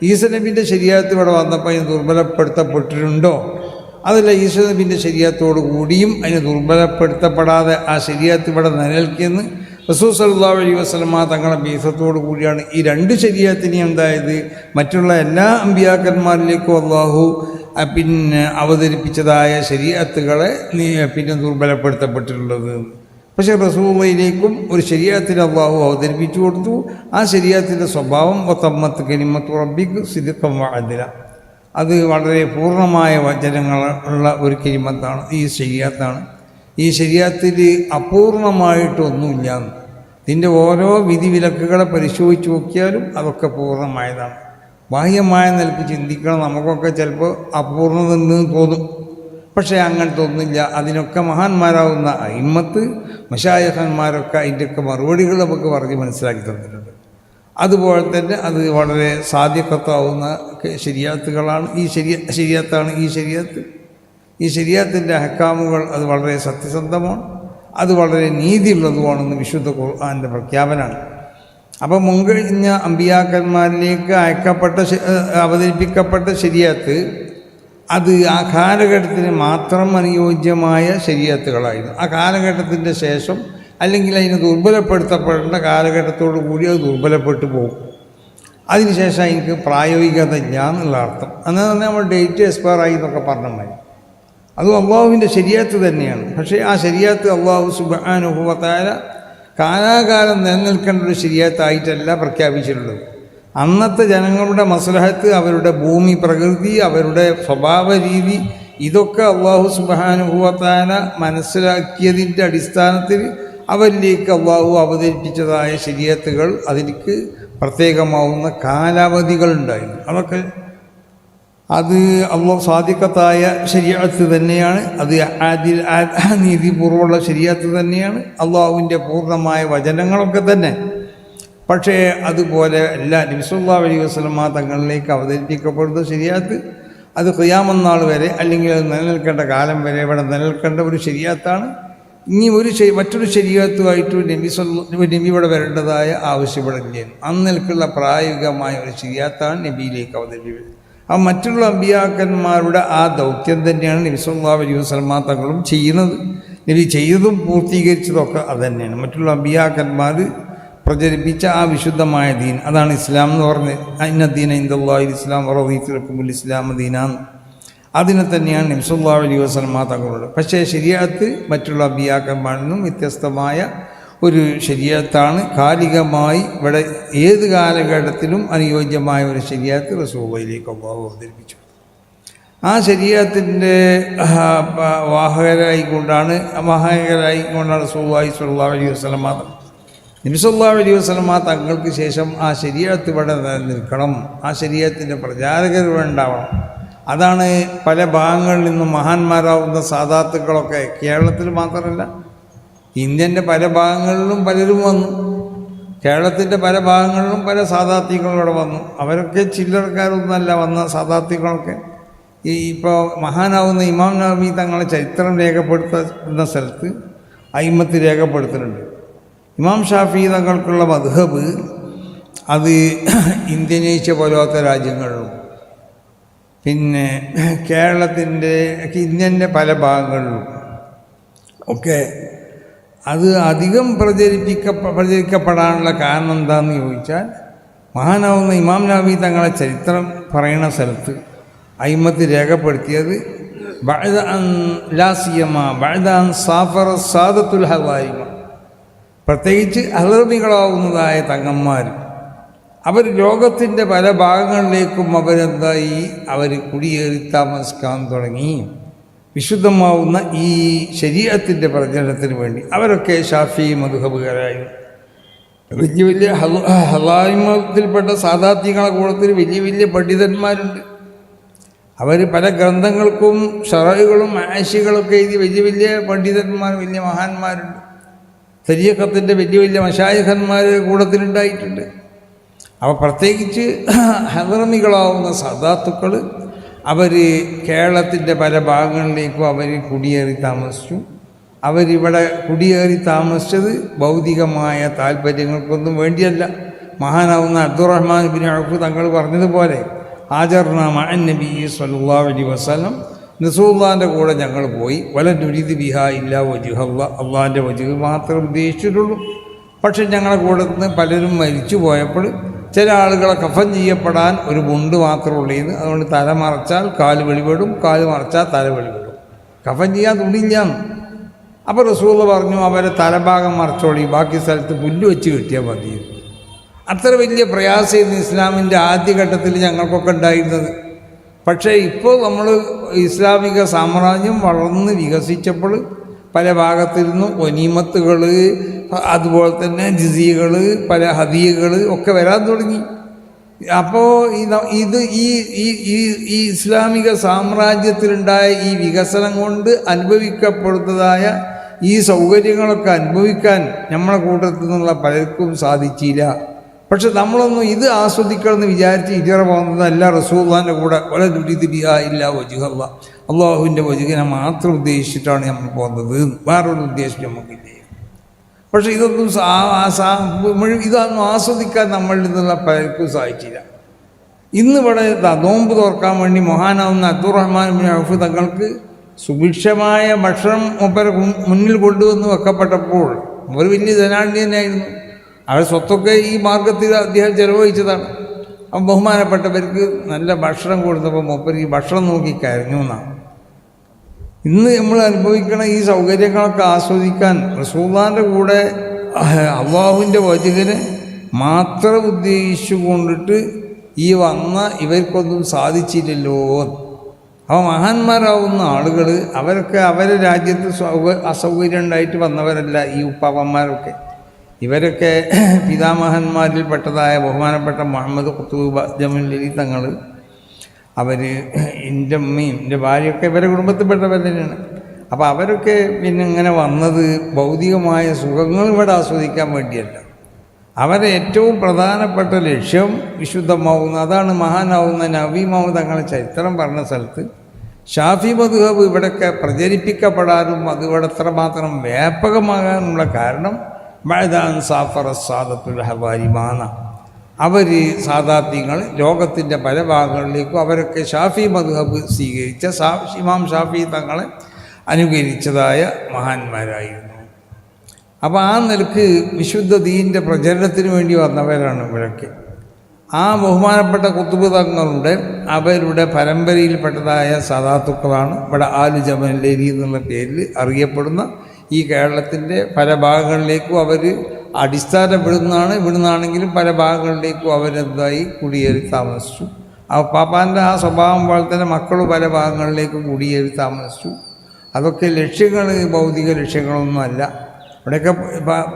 ഈസ നബിൻ്റെ ശരീഅത്ത് ഇവിടെ വന്നപ്പോൾ അതിന് ദുർബലപ്പെടുത്തപ്പെട്ടിട്ടുണ്ടോ? അതല്ല, ഈസ നബിൻ്റെ ശരീഅത്തോടു കൂടിയും അതിന് ദുർബലപ്പെടുത്തപ്പെടാതെ ആ ശരീഅത്ത് ഇവിടെ നിലനിൽക്കിയെന്ന് റസൂൽ സല്ലല്ലാഹു അലൈഹി വസല്ലമ തങ്ങളുടെ ബീസത്തോടു കൂടിയാണ് ഈ രണ്ട് ശരീഅത്തിനെയും എന്തായത് മറ്റുള്ള എല്ലാ അമ്പിയാക്കന്മാരിലേക്കും അള്ളാഹു പിന്നെ അവതരിപ്പിച്ചതായ ശരീഅത്തുകളെ പിന്നെ ദുർബലപ്പെടുത്തപ്പെട്ടിട്ടുള്ളത്. പക്ഷേ റസൂലുള്ളാഹിയിലേക്കും ഒരു ശരീഅത്തിന് അള്ളാഹു അവതരിപ്പിച്ചു കൊടുത്തു. ആ ശരീഅത്തിൻ്റെ സ്വഭാവം വതമ്മത്ത് കലിമത്തു റബ്ബിക സിദ്ഖൻ വഅദ്ല, അത് വളരെ പൂർണ്ണമായ വചനങ്ങളുള്ള ഒരു കലിമത്താണ്, ഈ ശരീഅത്താണ്. ഈ ശരീഅത്തിൽ അപൂർണമായിട്ടൊന്നുമില്ല. ഇതിൻ്റെ ഓരോ വിധിവിലക്കുകളെ പരിശോധിച്ച് നോക്കിയാലും അതൊക്കെ പൂർണ്ണമായതാണ്. ബാഹ്യമായ നിലക്ക് ചിന്തിക്കണം, നമുക്കൊക്കെ ചിലപ്പോൾ അപൂർണ്ണത എന്ന് തോന്നും, പക്ഷേ അങ്ങനത്തെ ഒന്നുമില്ല. അതിനൊക്കെ മഹാന്മാരാവുന്ന അയിമ്മത്ത് മശായിഖന്മാരൊക്കെ അതിൻ്റെയൊക്കെ മറുപടികൾ നമുക്ക് പറഞ്ഞ് മനസ്സിലാക്കി തന്നിട്ടുണ്ട്. അതുപോലെ തന്നെ അത് വളരെ സാധ്യക്കത്താവുന്ന ശരീഅത്തുകളാണ്. ശരീഅത്താണ് ഈ ശരീഅത്ത്. ഈ ശരീഅത്തിൻ്റെ അഹ്കാമുകൾ അത് വളരെ സത്യസന്ധമാണ്, അത് വളരെ നീതിയുള്ളതുമാണെന്ന് വിശുദ്ധ ഖുർആൻ്റെ പ്രഖ്യാപനമാണ്. അപ്പം മുൻകഴിഞ്ഞ അമ്പിയാക്കന്മാരിലേക്ക് അവതരിപ്പിക്കപ്പെട്ട ശരീഅത്ത് അത് ആ കാലഘട്ടത്തിന് മാത്രം അനുയോജ്യമായ ശരീഅത്തുകളായിരുന്നു. ആ കാലഘട്ടത്തിൻ്റെ ശേഷം അല്ലെങ്കിൽ അതിന് ദുർബലപ്പെടുത്തപ്പെടേണ്ട കാലഘട്ടത്തോടു കൂടി അത് ദുർബലപ്പെട്ടു പോകും. അതിനുശേഷം എനിക്ക് പ്രായോഗികത ഇല്ല എന്നുള്ള അർത്ഥം. എന്നാൽ തന്നെ നമ്മൾ ഡേറ്റ് എക്സ്പയർ ആയി എന്നൊക്കെ പറഞ്ഞാൽ മതി. അതും അള്ളാഹുവിൻ്റെ ശരീഅത്ത് തന്നെയാണ്. പക്ഷേ ആ ശരീഅത്ത് അള്ളാഹു സുബ്ഹാനഹു വ തആല കാലാകാലം നിലനിൽക്കേണ്ട ഒരു ശരീഅത്തായിട്ടല്ല പ്രഖ്യാപിച്ചിട്ടുള്ളത്. അന്നത്തെ ജനങ്ങളുടെ മസ്ലഹത്ത്, അവരുടെ ഭൂമി പ്രകൃതി, അവരുടെ സ്വഭാവ രീതി, ഇതൊക്കെ അള്ളാഹു സുബ്ഹാനഹു വ തആല മനസ്സിലാക്കിയതിൻ്റെ അടിസ്ഥാനത്തിൽ അവരിലേക്ക് അള്ളാഹു അവതരിപ്പിച്ചതായ ശരീഅത്തുകൾ അതിലേക്ക് പ്രത്യേകമാവുന്ന കാലാവധികളുണ്ടായിരുന്നു. അതൊക്കെ അത് അള്ളാഹു സാദിഖത്തായ ശരീഅത്ത് തന്നെയാണ്. അത് നീതിപൂർവ്വമുള്ള ശരീഅത്ത് തന്നെയാണ്. അള്ളാഹുവിൻ്റെ പൂർണ്ണമായ വചനങ്ങളൊക്കെ തന്നെ. പക്ഷേ അതുപോലെ എല്ലാ നബി സല്ലല്ലാഹു അലൈഹി വസല്ലമ തങ്ങളിലേക്ക് അവതരിപ്പിക്കപ്പെടുന്ന ശരീഅത്ത് അത് ഖിയാമത്ത് നാൾ വരെ അല്ലെങ്കിൽ അത് നിലനിൽക്കേണ്ട കാലം വരെ ഇവിടെ നിലനിൽക്കേണ്ട ഒരു ശരീഅത്താണ്. ഇനി മറ്റൊരു ശരീഅത്തുമായിട്ട് നബി ഇവിടെ വരേണ്ടതായ ആവശ്യപ്പെടില്ല. അന്നിൽക്കുള്ള പ്രായോഗികമായ ഒരു ശരീഅത്താണ് നബിയിലേക്ക് അവതരിപ്പിക്കുന്നത്. ആ മറ്റുള്ള അമ്പിയാക്കന്മാരുടെ ആ ദൗത്യം തന്നെയാണ് നബി സല്ലല്ലാഹു അലൈഹി വസല്ലമ തങ്ങളും ചെയ്യുന്നത്. നബി ചെയ്തതും പൂർത്തീകരിച്ചതൊക്കെ അത് തന്നെയാണ്. മറ്റുള്ള അമ്പിയാക്കന്മാർ പ്രചരിപ്പിച്ച ആ വിശുദ്ധമായ ദീൻ, അതാണ് ഇസ്ലാം എന്ന് പറഞ്ഞത്. ഇന്ന ദീന ഇൻദല്ലാഹിൽ ഇസ്ലാം വറദീതു ലക്കുമുൽ ഇസ്ലാമ ദീനാന്ന്, അതിനെ തന്നെയാണ് നബി സല്ലല്ലാഹു അലൈഹി വസല്ലമ തങ്ങളുടെ. പക്ഷേ ശരീഅത്ത് മറ്റുള്ള അമ്പിയാക്കന്മാരിൽ നിന്നും വ്യത്യസ്തമായ ഒരു ശരീഅത്താണ്. കാലികമായി ഇവിടെ ഏത് കാലഘട്ടത്തിലും അനുയോജ്യമായ ഒരു ശരീഅത്ത് റസൂലുള്ളാഹിയിലേക്ക് അല്ലാഹു അവതരിപ്പിച്ചു. ആ ശരീഅത്തിൻ്റെ വാഹകരായിക്കൊണ്ടാണ് റസൂലുള്ളാഹി സ്വല്ലല്ലാഹു അലൈഹി വസല്ലമ നബി സല്ലല്ലാഹു അലൈഹി വസല്ലമ തങ്ങൾക്ക് ശേഷം ആ ശരീഅത്ത് ഇവിടെ നിൽക്കണം, ആ ശരീഅത്തിൻ്റെ പ്രചാരകർ ഉണ്ടാവണം. അതാണ് പല ഭാഗങ്ങളിൽ നിന്നും മഹാന്മാരാവുന്ന സാദാത്തുക്കളൊക്കെ കേരളത്തിൽ മാത്രമല്ല ഇന്ത്യൻ്റെ പല ഭാഗങ്ങളിലും പലരും വന്നു. കേരളത്തിൻ്റെ പല ഭാഗങ്ങളിലും പല സാദാത്യങ്ങളും ഇവിടെ വന്നു. അവരൊക്കെ ചില്ലറക്കാരൊന്നുമല്ല വന്ന സാദാത്യങ്ങളൊക്കെ. ഇപ്പോൾ മഹാനാവുന്ന ഇമാം നവവി തങ്ങളെ ചരിത്രം രേഖപ്പെടുത്തുന്ന സ്ഥലത്ത് അയിമ്മത്ത് രേഖപ്പെടുത്തുന്നുണ്ട്. ഇമാം ഷാഫി തങ്ങൾക്കുള്ള മദ്ഹബ് അത് ഇന്തോനേഷ്യ പോലത്തെ രാജ്യങ്ങളിലും പിന്നെ കേരളത്തിൻ്റെ ഇന്ത്യൻ്റെ പല ഭാഗങ്ങളിലും ഒക്കെ അത് അധികം പ്രചരിക്കപ്പെടാനുള്ള കാരണം എന്താണെന്ന് ചോദിച്ചാൽ, മഹാനാവുന്ന ഇമാം നവവി തങ്ങളെ ചരിത്രം പറയുന്ന സ്ഥലത്ത് അയിമ്മത്ത് രേഖപ്പെടുത്തിയത് ബഅദ അൻ ലാ സിയമ ബഅദ അൻ സാഫറ സാദത്തുൽ ഹവാരിമ, പ്രത്യേകിച്ച് അഹ്റമികളാവുന്നതായ തങ്ങന്മാർ അവർ ലോകത്തിൻ്റെ പല ഭാഗങ്ങളിലേക്കും അവർ കുടിയേറി താമസിക്കാൻ തുടങ്ങി. വിശുദ്ധമാവുന്ന ഈ ശരീഅത്തിൻ്റെ പ്രചരണത്തിന് വേണ്ടി അവരൊക്കെ ഷാഫി മദ്ഹബുകാരായിരുന്നു. വലിയ വലിയ ഹലായിമത്തിൽപ്പെട്ട സാദാത്യങ്ങളെ കൂട്ടത്തിൽ വലിയ വലിയ പണ്ഡിതന്മാരുണ്ട്. അവർ പല ഗ്രന്ഥങ്ങൾക്കും ഷറഹുകളും ആശികളൊക്കെ എഴുതി വലിയ വലിയ പണ്ഡിതന്മാർ, വലിയ മഹാന്മാരുണ്ട്. തരീഖത്തിൻ്റെ വലിയ വലിയ മശായിഖന്മാർ കൂട്ടത്തിലുണ്ടായിട്ടുണ്ട്. അപ്പോൾ പ്രത്യേകിച്ച് ഹദറമികളാവുന്ന സാദാത്തുക്കൾ അവർ കേരളത്തിൻ്റെ പല ഭാഗങ്ങളിലേക്കും അവർ കുടിയേറി താമസിച്ചു. അവരിവിടെ കുടിയേറി താമസിച്ചത് ഭൗതികമായ താല്പര്യങ്ങൾക്കൊന്നും വേണ്ടിയല്ല. മഹാനാവുന്ന അബ്ദുറഹ്മാൻ ബിൻ ഔഫ് തങ്ങൾ പറഞ്ഞതുപോലെ ഹാജർനാ മഅൻ നബി സ്വല്ലല്ലാഹു അലൈഹി വസല്ലം, റസൂലുള്ളാഹിൻ്റെ കൂടെ ഞങ്ങൾ പോയി. വലൻ നുരീദു ബിഹാ ഇല്ലാ വജ്ഹല്ലാഹ്, അള്ളാഹിൻ്റെ വജ്ഹ് മാത്രം ഉദ്ദേശിച്ചിട്ടുള്ളൂ. പക്ഷെ ഞങ്ങളുടെ കൂടെ നിന്ന് പലരും മരിച്ചു പോയപ്പോൾ ചില ആളുകളെ കഫൻ ചെയ്യപ്പെടാൻ ഒരു മുണ്ട് മാത്രമേ ഉള്ളൂ. അതുകൊണ്ട് തല മറച്ചാൽ കാല് വെളിപ്പെടും, കാല് മറച്ചാൽ തല വെളിപ്പെടും, കഫൻ ചെയ്യാൻ തുണിയില്ലാന്ന്. അപ്പോൾ റസൂൽ പറഞ്ഞു അവരെ തലഭാഗം മറച്ചോളി, ബാക്കി സ്ഥലത്ത് പുല്ല് വെച്ച് കെട്ടിയാൽ മതി. അത്ര വലിയ പ്രയാസമായിരുന്നു ഇസ്ലാമിൻ്റെ ആദ്യഘട്ടത്തിൽ ഞങ്ങൾക്കൊക്കെ ഉണ്ടായിരുന്നത്. പക്ഷേ ഇപ്പോൾ നമ്മൾ ഇസ്ലാമിക സാമ്രാജ്യം വളർന്ന് വികസിച്ചപ്പോൾ പല ഭാഗത്തിരുന്നു ഗനീമത്തുകൾ, അതുപോലെ തന്നെ ജിസിയകൾ, പല ഹദിയകൾ ഒക്കെ വരാൻ തുടങ്ങി. അപ്പോൾ ഇത് ഈ ഇസ്ലാമിക സാമ്രാജ്യത്തിലുണ്ടായ ഈ വികസനം കൊണ്ട് അനുഭവിക്കപ്പെടുന്നതായ ഈ സൗകര്യങ്ങളൊക്കെ അനുഭവിക്കാൻ നമ്മളെ കൂട്ടത്തിൽ നിന്നുള്ള പലർക്കും സാധിച്ചില്ല. പക്ഷെ നമ്മളൊന്നും ഇത് ആസ്വദിക്കണമെന്ന് വിചാരിച്ച് ഇജറ പോകുന്നതല്ല. റസൂലുള്ളാഹിൻ്റെ കൂടെ വല നുരീദു ബിഹാ ഇല്ലാ വജ്ഹല്ലാഹ്, അള്ളാഹുവിൻ്റെ വജ്ഹിനെ മാത്രം ഉദ്ദേശിച്ചിട്ടാണ് നമ്മൾ പോകുന്നത്, വേറൊരു ഉദ്ദേശം നമുക്കില്ല. പക്ഷെ ഇതൊന്നും ആസ്വദിക്കാൻ നമ്മളിൽ നിന്നുള്ള പലർക്കും സാധിച്ചില്ല. ഇന്നിവിടെ നോമ്പ് തുറക്കാൻ വേണ്ടി മഹാനാവുന്ന അബ്ദുറഹ്മാൻ ബിൻ ഔഫ് തങ്ങൾക്ക് സുഭിക്ഷമായ ഭക്ഷണം മുന്നിൽ കൊണ്ടുവന്ന് വെക്കപ്പെട്ടപ്പോൾ ഒരു വലിയ ധനാഢ്യ തന്നെയായിരുന്നു. അവരുടെ സ്വത്തൊക്കെ ഈ മാർഗത്തിൽ അദ്ദേഹം ചെലവഴിച്ചതാണ്. അപ്പം ബഹുമാനപ്പെട്ടവർക്ക് നല്ല ഭക്ഷണം കൊടുത്തപ്പോൾ മൂപ്പർ ഈ ഭക്ഷണം നോക്കി കരഞ്ഞു എന്നാണ്. ഇന്ന് നമ്മൾ അനുഭവിക്കണ ഈ സൗകര്യങ്ങളൊക്കെ ആസ്വദിക്കാൻ റസൂലുള്ളാഹിൻ്റെ കൂടെ അള്ളാഹുവിൻ്റെ വജ്ഹിനെ മാത്രം ഉദ്ദേശിച്ചു കൊണ്ടിട്ട് ഈ വന്ന ഇവർക്കൊന്നും സാധിച്ചില്ലല്ലോ. അപ്പോൾ മഹാന്മാരാവുന്ന ആളുകൾ അവരൊക്കെ അവരുടെ രാജ്യത്ത് അസൗകര്യം ഉണ്ടായിട്ട് വന്നവരല്ല ഈ ഉപ്പാപ്പന്മാരൊക്കെ. ഇവരൊക്കെ പിതാമഹന്മാരിൽപ്പെട്ടതായ ബഹുമാനപ്പെട്ട മുഹമ്മദ് ഖുത്ബ് ജമലുല്ലൈലി തങ്ങൾ, അവർ എൻ്റെ അമ്മയും എൻ്റെ ഭാര്യയൊക്കെ ഇവരെ കുടുംബത്തിൽപ്പെട്ടവർ തന്നെയാണ്. അപ്പോൾ അവരൊക്കെ പിന്നെ ഇങ്ങനെ വന്നത് ഭൗതികമായ സുഖങ്ങൾ ഇവിടെ ആസ്വദിക്കാൻ വേണ്ടിയല്ല. അവരെ ഏറ്റവും പ്രധാനപ്പെട്ട ലക്ഷ്യം വിശുദ്ധമാവുന്ന, അതാണ് മഹാനാവുന്ന നബീമാവ് തങ്ങളുടെ ചരിത്രം പറഞ്ഞ സ്ഥലത്ത് ഷാഫി മദ്ഹബ് ഇവിടെയൊക്കെ പ്രചരിപ്പിക്കപ്പെടാനും അത് ഇവിടെ എത്രമാത്രം വ്യാപകമാകാനുള്ള കാരണം മഅദാൻ സാഫറ സാദത്തുൽ ഹവാരിമാന, അവർ സാദാത്യങ്ങൾ ലോകത്തിൻ്റെ പല ഭാഗങ്ങളിലേക്കും അവരൊക്കെ ഷാഫി മദ്ഹബ് സ്വീകരിച്ച ഇമാം ഷാഫി തങ്ങളെ അനുകരിച്ചതായ മഹാന്മാരായിരുന്നു. അപ്പോൾ ആ നിലക്ക് വിശുദ്ധ ദീനിൻ്റെ പ്രചരണത്തിന് വേണ്ടി വന്നവരാണ് ഇവരൊക്കെ. ആ ബഹുമാനപ്പെട്ട ഖുത്ബ് തങ്ങളുടെ അവരുടെ പരമ്പരയിൽപ്പെട്ടതായ സാദാത്തുക്കളാണ് ഇവിടെ ആലു ജമലുല്ലൈലി എന്നുള്ള പേരിൽ അറിയപ്പെടുന്ന ഈ കേരളത്തിൻ്റെ പല ഭാഗങ്ങളിലേക്കും അവർ അടിസ്ഥാനപ്പെടുന്നതാണ്. ഇവിടുന്നാണെങ്കിലും പല ഭാഗങ്ങളിലേക്കും അവരെന്തായി കുടിയേറി താമസിച്ചു. ആ പാപ്പാൻ്റെ ആ സ്വഭാവം പോലെ തന്നെ മക്കൾ പല ഭാഗങ്ങളിലേക്കും കുടിയേറി താമസിച്ചു. അതൊക്കെ ലക്ഷ്യങ്ങൾ ഭൗതിക ലക്ഷ്യങ്ങളൊന്നുമല്ല. ഇവിടെയൊക്കെ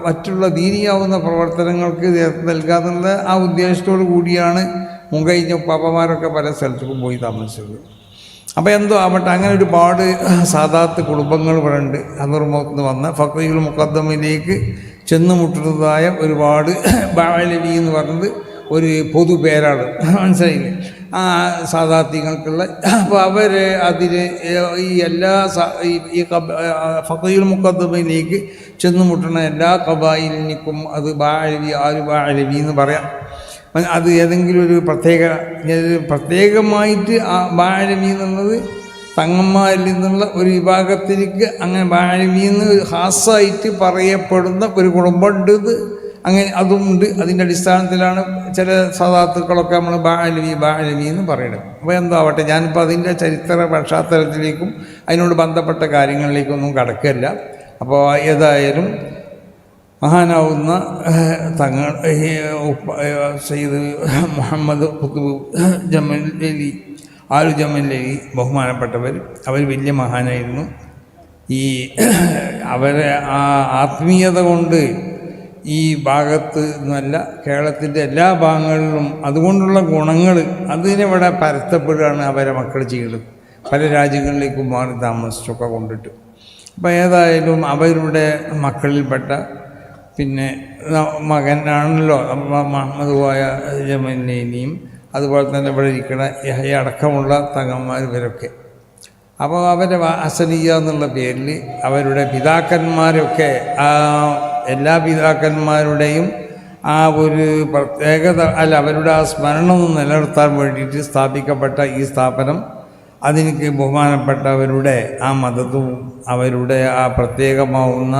മറ്റുള്ള ദീനിയാവുന്ന പ്രവർത്തനങ്ങൾക്ക് നേതൃത്വം നൽകാന്നുള്ള ആ ഉദ്ദേശത്തോടു കൂടിയാണ് മുൻകഴിഞ്ഞ പാപ്പമാരൊക്കെ പല സ്ഥലത്തേക്കും പോയി താമസിച്ചത്. അപ്പോൾ എന്തോ ആവട്ടെ, അങ്ങനെ ഒരുപാട് സാദാത്ത് കുടുംബങ്ങൾ ഇവിടെ ഉണ്ട്. അന്നുറമുഖത്ത് വന്ന ഫഖീഹുൽ മുഖദ്ദമിലേക്ക് ചെന്ന് മുട്ടുന്നതായ ഒരുപാട് ബാഅലവി എന്ന് പറഞ്ഞത് ഒരു പൊതു പേരാണ്, മനസ്സിലായില്ലേ, ആ സാദാത്യങ്ങൾക്കുള്ള. അപ്പോൾ അവർ അതിന് ഈ എല്ലാ ഈ ഫഖീഹുൽ മുഖദ്ദമിലേക്ക് ചെന്ന് മുട്ടുന്ന എല്ലാ ഖബായിലിനും അത് ബാഅലവി ആലു ബാഅലവി എന്ന് പറയാം. അത് ഏതെങ്കിലും ഒരു പ്രത്യേകമായിട്ട് ആ ബാഅലവി എന്നുള്ളത് തങ്ങന്മാരിൽ നിന്നുള്ള ഒരു വിഭാഗത്തിലേക്ക് അങ്ങനെ ബാഅലവി എന്ന് ഹാസായിട്ട് പറയപ്പെടുന്ന ഒരു കുടുംബമുണ്ട്. അങ്ങനെ അതുമുണ്ട്. അതിൻ്റെ അടിസ്ഥാനത്തിലാണ് ചില സാദാത്തുക്കളൊക്കെ നമ്മൾ ബാഅലവി എന്ന് പറയുന്നത്. അപ്പോൾ എന്താവട്ടെ, ഞാനിപ്പോൾ അതിൻ്റെ ചരിത്ര പശ്ചാത്തലത്തിലേക്കും അതിനോട് ബന്ധപ്പെട്ട കാര്യങ്ങളിലേക്കൊന്നും കടക്കില്ല. അപ്പോൾ ഏതായാലും മഹാനാവുന്ന തങ്ങൾ സയ്യിദ് മുഹമ്മദ് ഖുത്ബ് ജമലുല്ലൈലി ആലു ജമലുല്ലൈലി ബഹുമാനപ്പെട്ടവർ, അവർ വലിയ മഹാനായിരുന്നു. ഈ അവരെ ആ ആത്മീയത കൊണ്ട് ഈ ഭാഗത്ത് എന്നല്ല കേരളത്തിൻ്റെ എല്ലാ ഭാഗങ്ങളിലും അതുകൊണ്ടുള്ള ഗുണങ്ങൾ അതിനിവിടെ പരത്തപ്പെടുകയാണ് അവരെ മക്കൾ ചെയ്യുന്നത്. പല രാജ്യങ്ങളിലേക്കും മാറി താമസിച്ചൊക്കെ കൊണ്ടിട്ട്. അപ്പോൾ ഏതായാലും അവരുടെ മക്കളിൽപ്പെട്ട പിന്നെ മകനാണല്ലോ മുഹമ്മദ് കോയ ജമലുല്ലൈലിയും അതുപോലെ തന്നെ ഇവിടെ ഇരിക്കുന്ന യഹ്യ അടക്കമുള്ള തങ്ങന്മാർ ഇവരൊക്കെ. അപ്പോൾ അവരുടെ അസനിയ എന്നുള്ള പേരിൽ അവരുടെ പിതാക്കന്മാരൊക്കെ എല്ലാ പിതാക്കന്മാരുടെയും ആ ഒരു പ്രത്യേകത അവരുടെ ആ സ്മരണം നിലനിർത്താൻ വേണ്ടിയിട്ട് സ്ഥാപിക്കപ്പെട്ട ഈ സ്ഥാപനം അതിന് ബഹുമാനപ്പെട്ടവരുടെ ആ മതവും അവരുടെ ആ പ്രത്യേകമാവുന്ന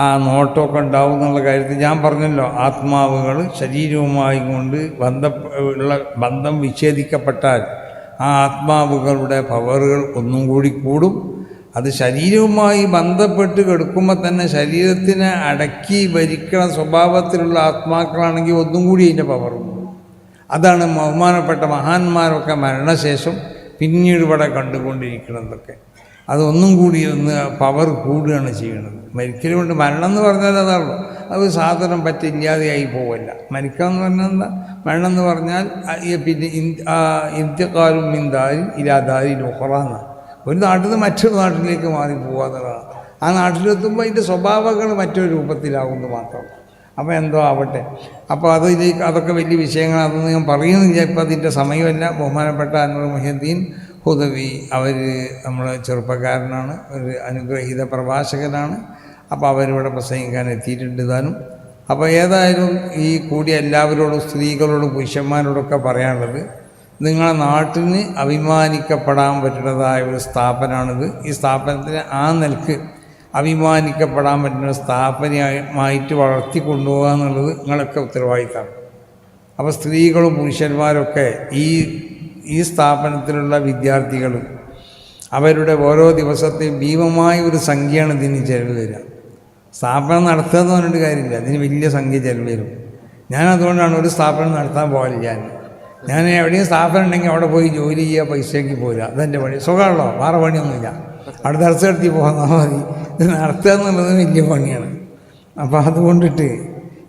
ആ നോട്ടമൊക്കെ ഉണ്ടാവും എന്നുള്ള കാര്യത്തിൽ ഞാൻ പറഞ്ഞല്ലോ, ആത്മാവുകൾ ശരീരവുമായി കൊണ്ട് ബന്ധം വിച്ഛേദിക്കപ്പെട്ടാൽ ആ ആത്മാവുകളുടെ പവറുകൾ ഒന്നും കൂടി കൂടും. അത് ശരീരവുമായി ബന്ധപ്പെട്ട് കിടക്കുമ്പോൾ തന്നെ ശരീരത്തിനെ അടക്കി ഭരിക്കുന്ന സ്വഭാവത്തിലുള്ള ആത്മാക്കളാണെങ്കിൽ ഒന്നും കൂടി അതിൻ്റെ പവർ കൂടും. അതാണ് ബഹുമാനപ്പെട്ട മഹാന്മാരൊക്കെ മരണശേഷം പിന്നീട് ഇവിടെ കണ്ടുകൊണ്ടിരിക്കുന്നതൊക്കെ. അതൊന്നും കൂടി ഒന്ന് പവർ കൂടുകയാണ് ചെയ്യുന്നത്. മരിക്കൽ കൊണ്ട് മരണം എന്ന് പറഞ്ഞാൽ അതാണല്ലോ, അത് സാധനം പറ്റില്ലാതെയായി പോവല്ല. മരിക്കുക എന്ന് പറഞ്ഞാൽ എന്താ? മരണം എന്ന് പറഞ്ഞാൽ പിന്നെ ഇന്ത്യക്കാരും ഇന്താരി ഇലാദാരി ലൊഹറാന്നാണ്. ഒരു നാട്ടിൽ നിന്ന് മറ്റൊരു നാട്ടിലേക്ക് മാറി പോകാന്നുള്ളതാണ്. ആ നാട്ടിലെത്തുമ്പോൾ അതിൻ്റെ സ്വഭാവങ്ങൾ മറ്റൊരു രൂപത്തിലാവുന്നത് മാത്രം. അപ്പോൾ എന്തോ ആവട്ടെ. അപ്പോൾ അതൊക്കെ വലിയ വിഷയങ്ങൾ, അതൊന്നും ഞാൻ പറയുന്നില്ല, ഇപ്പം അതിൻ്റെ സമയമല്ല. ബഹുമാനപ്പെട്ട അൻവർ മുഹ്യദ്ദീൻ ഹുദവി അവർ നമ്മുടെ ചെറുപ്പക്കാരനാണ്, ഒരു അനുഗ്രഹീത പ്രഭാഷകനാണ്. അപ്പോൾ അവരിവിടെ പ്രസംഗിക്കാൻ എത്തിയിട്ടുണ്ട് താനും. അപ്പോൾ ഏതായാലും ഈ കൂടി എല്ലാവരോടും, സ്ത്രീകളോടും പുരുഷന്മാരോടൊക്കെ പറയാനുള്ളത്, നിങ്ങളെ നാട്ടിന് അഭിമാനിക്കപ്പെടാൻ പറ്റുന്നതായ ഒരു സ്ഥാപനമാണിത്. ഈ സ്ഥാപനത്തിന് ആ നിലക്ക് അഭിമാനിക്കപ്പെടാൻ പറ്റുന്ന സ്ഥാപനമായിട്ട് വളർത്തി കൊണ്ടുപോകുക എന്നുള്ളത് നിങ്ങളൊക്കെ ഉത്തരവാദിത്തമാണ്. അപ്പോൾ സ്ത്രീകളും പുരുഷന്മാരൊക്കെ ഈ സ്ഥാപനത്തിലുള്ള വിദ്യാർത്ഥികൾ അവരുടെ ഓരോ ദിവസത്തെയും ഭീമമായ ഒരു സംഖ്യയാണ് ഇതിന് ചിലവ് തരിക. സ്ഥാപനം നടത്തുക എന്ന് പറഞ്ഞിട്ട് കാര്യമില്ല, അതിന് വലിയ സംഖ്യ ചിലവ് വരും. ഞാനതുകൊണ്ടാണ് ഒരു സ്ഥാപനം നടത്താൻ പോകില്ല. ഞാൻ എവിടെയും സ്ഥാപനം ഉണ്ടെങ്കിൽ അവിടെ പോയി ജോലി ചെയ്യുക, പൈസയ്ക്ക് പോരുക, അതെൻ്റെ പണി. സുഖമുള്ളോ? വേറെ പണിയൊന്നുമില്ല. അവിടെ ദർശ നടത്തി പോകാൻ മതി. ഇത് നടത്തുക എന്നുള്ളത് വലിയ പണിയാണ്. അപ്പോൾ അതുകൊണ്ടിട്ട്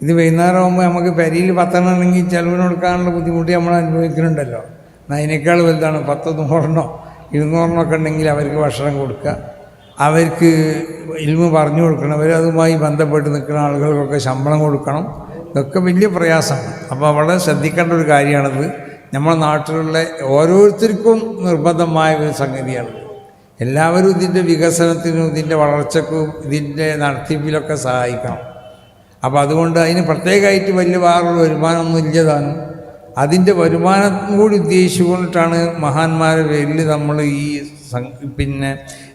ഇത് വൈകുന്നേരം ആകുമ്പോൾ നമുക്ക് പെരിയിൽ 10 ഉണ്ടെങ്കിൽ ചിലവിന് കൊടുക്കാനുള്ള ബുദ്ധിമുട്ട് നമ്മൾ അനുഭവിക്കുന്നുണ്ടല്ലോ. അതിനേക്കാൾ വലുതാണ് 10, 100 200 ഒക്കെ ഉണ്ടെങ്കിൽ അവർക്ക് ഭക്ഷണം കൊടുക്കുക, അവർക്ക് ഇൽമു പറഞ്ഞു കൊടുക്കണം, അവരതുമായി ബന്ധപ്പെട്ട് നിൽക്കുന്ന ആളുകൾക്കൊക്കെ ശമ്പളം കൊടുക്കണം. ഇതൊക്കെ വലിയ പ്രയാസമാണ്. അപ്പോൾ വളരെ ശ്രദ്ധിക്കേണ്ട ഒരു കാര്യമാണത്. നമ്മുടെ നാട്ടിലുള്ള ഓരോരുത്തർക്കും നിർബന്ധമായ ഒരു സംഗതിയാണ്. എല്ലാവരും ഇതിൻ്റെ വികസനത്തിനും ഇതിൻ്റെ വളർച്ചയ്ക്കും ഇതിൻ്റെ നടത്തിപ്പിലൊക്കെ സഹായിക്കണം. അപ്പോൾ അതുകൊണ്ട് അതിന് പ്രത്യേകമായിട്ട് വലിയ വേറൊരു വരുമാനമൊന്നും ഇല്ലതാനും. അതിൻ്റെ വരുമാനം കൂടി ഉദ്ദേശിച്ചുകൊണ്ടിട്ടാണ് മഹാന്മാരുടെ പേരിൽ നമ്മൾ ഈ പിന്നെ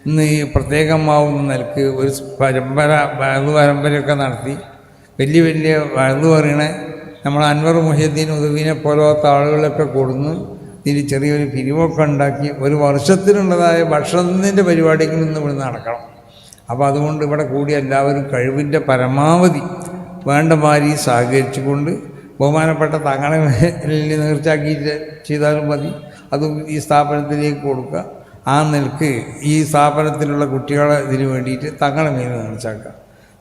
ഇന്ന് ഈ പ്രത്യേകമാവുന്ന നിലക്ക് ഒരു പരമ്പരയൊക്കെ നടത്തി വലിയ വലിയ വഴുതു പറയണേ നമ്മൾ അൻവർ മുഹ്യദ്ദീൻ ഉദവിനെ പോലത്തെ ആളുകളൊക്കെ കൊടുന്ന് ഇതിൽ ചെറിയൊരു പിരിവൊക്കെ ഉണ്ടാക്കി ഒരു വർഷത്തിനുള്ളതായ ഭക്ഷണത്തിൻ്റെ പരിപാടിയിൽ നിന്ന് ഇവിടെ നടക്കണം. അപ്പോൾ അതുകൊണ്ട് ഇവിടെ കൂടി എല്ലാവരും കഴിവിൻ്റെ പരമാവധി വേണ്ട മാതിരി സഹകരിച്ചുകൊണ്ട് ബഹുമാനപ്പെട്ട തങ്ങളെ നേർച്ചാക്കിയിട്ട് ചെയ്താലും മതി. അതും ഈ സ്ഥാപനത്തിലേക്ക് കൊടുക്കുക. ആ നിലക്ക് ഈ സ്ഥാപനത്തിലുള്ള കുട്ടികളെ ഇതിന് വേണ്ടിയിട്ട് തങ്ങളെ മേൽ നേർച്ചാക്കുക.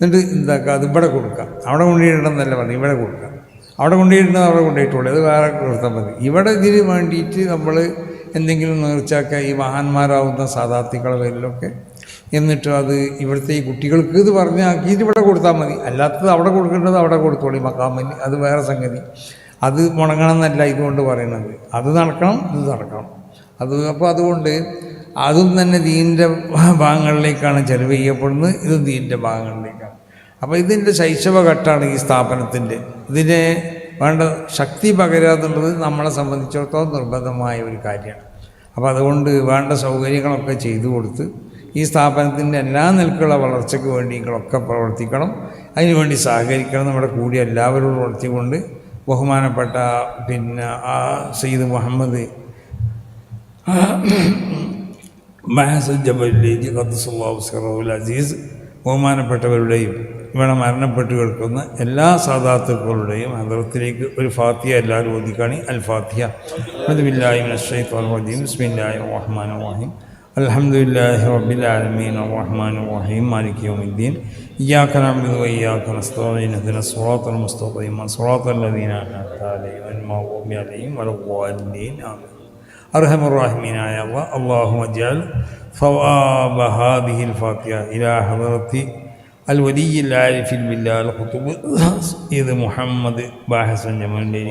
എന്നിട്ട് എന്താക്കുക, അത് ഇവിടെ കൊടുക്കാം. അവിടെ കൊണ്ടുപോയിടണമെന്നല്ല പറഞ്ഞു, ഇവിടെ കൊടുക്കാം. അവിടെ കൊണ്ടുപോയിടുന്നത് അവിടെ കൊണ്ടുപോയിട്ടുള്ളൂ, അത് വേറെ കൊടുത്താൽ മതി. ഇവിടെ ഇതിന് വേണ്ടിയിട്ട് നമ്മൾ എന്തെങ്കിലും നേർച്ചാക്കുക ഈ മഹാന്മാരാവുന്ന സാധാർത്ഥികളുടെ പേരിലൊക്കെ. എന്നിട്ട് അത് ഇവിടുത്തെ ഈ കുട്ടികൾക്ക് ഇത് പറഞ്ഞാക്കിയിട്ട് ഇവിടെ കൊടുത്താൽ മതി. അല്ലാത്തത് അവിടെ കൊടുക്കേണ്ടത് അവിടെ കൊടുത്തോളി മക്കാമന്, അത് വേറെ സംഗതി. അത് മുടങ്ങണം എന്നല്ല ഇതുകൊണ്ട് പറയുന്നത്. അത് നടക്കണം, ഇത് നടക്കണം. അപ്പോൾ അതുകൊണ്ട് അതും തന്നെ ദീനിൻ്റെ ഭാഗങ്ങളിലേക്കാണ് ചെലവ് ചെയ്യപ്പെടുന്നത്, ഇതും ദീനിൻ്റെ ഭാഗങ്ങളിലേക്കാണ്. അപ്പോൾ ഇതിൻ്റെ ശൈശവഘട്ടമാണ് ഈ സ്ഥാപനത്തിൻ്റെ. ഇതിനെ വേണ്ട ശക്തി പകരുക എന്നുള്ളത് നമ്മളെ സംബന്ധിച്ചിടത്തോളം നിർബന്ധമായ ഒരു കാര്യമാണ്. അപ്പോൾ അതുകൊണ്ട് വേണ്ട സൗകര്യങ്ങളൊക്കെ ചെയ്തു കൊടുത്ത് ഈ സ്ഥാപനത്തിൻ്റെ എല്ലാ നിലക്കുള്ള വളർച്ചയ്ക്ക് വേണ്ടി നിങ്ങളൊക്കെ പ്രവർത്തിക്കണം, അതിനുവേണ്ടി സഹകരിക്കണം. നമ്മുടെ കൂടി എല്ലാവരോടും പ്രവർത്തിക്കൊണ്ട് ബഹുമാനപ്പെട്ട പിന്നെ സയ്യിദ് മുഹമ്മദ് ജബലി ഖദ്ദസല്ലാഹു സിറഹുൽ അസീസ് ബഹുമാനപ്പെട്ടവരുടെയും ഇവിടെ മരണപ്പെട്ട് കിടക്കുന്ന എല്ലാ സാദാത്തുക്കളുടെയും ഹദറത്തിലേക്ക് ഒരു ഫാത്തിഹ എല്ലാവരും ഓതിക്കാണി. അൽ ഫാത്തിഹ. ബിസ്മില്ലാഹി മിനശ് ശൈത്വാനിർ റജീം. ബിസ്മില്ലാഹിർ റഹ്മാനിർ റഹീം. അൽഹംദുലില്ലാഹി റബ്ബിൽ ആലമീൻ അർറഹ്മാനിർ റഹീം മാലികി യൗമിദ്ദീൻ. ഇയ്യാക നഅ്ബുദു വ ഇയ്യാക നസ്തഈൻ ഇഹ്ദിനസ് സിറാത്തൽ മുസ്തഖീം സിറാത്തൽ ലദീന അൻഅംത അലൈഹിം ഗൈറിൽ മഗ്ദൂബി അലൈഹിം വലദ്ദാലിൻ. ആമീൻ. അർഹമുർറഹീമായ അല്ലാഹ്, അല്ലാഹുമ്മ ജഅൽ ثواب هذه الفاتحة إلى حضرة الولي العارف بالله الخطب سيد محمد باحث جمال الليل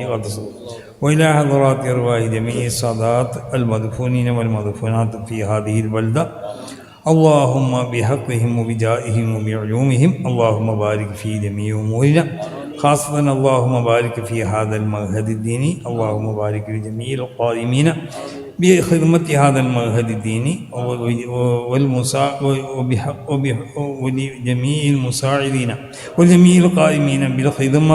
وإلى حضرات أرواح جميع السادات المدفونين والمدفونات في هذه البلدة اللهم بحقهم وبجائهم وبعلومهم اللهم بارك في جميع أمورنا خاصة اللهم بارك في هذا المعهد الديني اللهم بارك لجميع القائمين بخدمة هذا المعهد الديني ولجميع المساعدين وجميع القائمين بالخدمة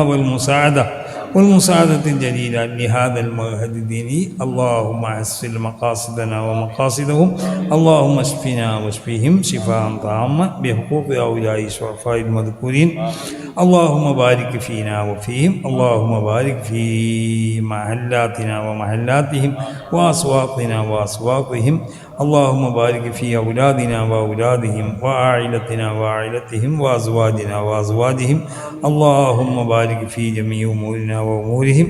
والمساعدة الجليلة لهذا المعهد الديني اللهم حسن مقاصدنا ومقاصدهم اللهم اشفنا واشفيهم شفاء تاما بحقوق هؤلاء الشرفاء المذكورين اللهم بارك فينا وفيهم اللهم بارك في محلاتنا ومحلاتهم وأسواقنا وأسواقهم اللهم بارك في أولادنا وأولادهم وعائلتنا وعائلتهم وأزواجنا وأزواجهم اللهم بارك في جميع أمورنا وأمورهم